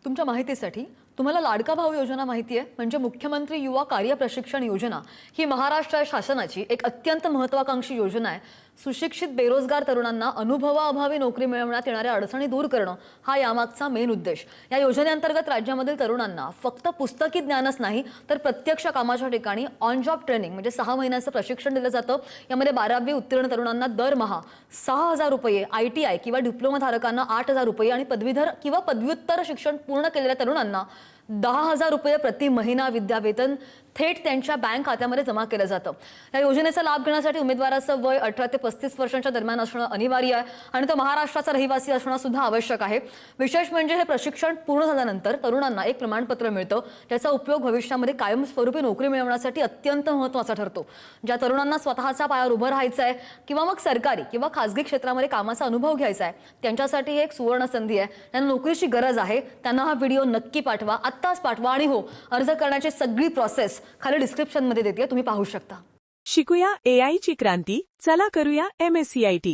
तुमच्या माहितीसाठी तुम्हाला लाडका भाऊ योजना माहिती आहे? म्हणजे मुख्यमंत्री युवा कार्य प्रशिक्षण योजना ही महाराष्ट्र शासनाची एक अत्यंत महत्त्वाकांक्षी योजना आहे। सुशिक्षित बेरोजगार तरुणांना अनुभवाअभावी नोकरी मिळवण्यात येणाऱ्या अडचणी दूर करणं हा यामागचा मेन उद्देश। या योजनेअंतर्गत राज्यामधील तरुणांना फक्त पुस्तकी ज्ञानच नाही तर प्रत्यक्ष कामाच्या ठिकाणी ऑन जॉब ट्रेनिंग म्हणजे 6 महिन्यांचं प्रशिक्षण दिलं जातं। यामध्ये 12वी उत्तीर्ण तरुणांना दरमहा 6,000 रुपये, ITI किंवा डिप्लोमा धारकांना 8,000 रुपये आणि पदवीधर किंवा पदव्युत्तर शिक्षण पूर्ण केलेल्या तरुणांना 10,000 रुपये प्रति महिना विद्यावेतन थेट त्यांच्या बँक खात्यामध्ये जमा केलं जातं। या योजनेचा लाभ घेण्यासाठी उमेदवाराचं वय 18 ते 35 वर्षांच्या दरम्यान असणं अनिवार्य आहे आणि तो महाराष्ट्राचा रहिवासी असणं सुद्धा आवश्यक आहे। विशेष म्हणजे हे प्रशिक्षण पूर्ण झाल्यानंतर तरुणांना एक प्रमाणपत्र मिळतं, ज्याचा उपयोग भविष्यामध्ये कायमस्वरूपी नोकरी मिळवण्यासाठी अत्यंत महत्त्वाचा ठरतो। ज्या तरुणांना स्वतःच्या पायावर उभं राहायचं आहे किंवा मग सरकारी किंवा खासगी क्षेत्रामध्ये कामाचा अनुभव घ्यायचा आहे, त्यांच्यासाठी ही एक सुवर्ण संधी आहे। त्यांना नोकरीची गरज आहे, त्यांना हा व्हिडिओ नक्की पाठवा, आत्ताच पाठवा आणि हो, अर्ज करण्याची सगळी प्रोसेस खाली डिस्क्रिप्शन मध्ये देते, तुम्ही पाहू शकता। शिकूया AI ची क्रांती, चला करूया MSCIT।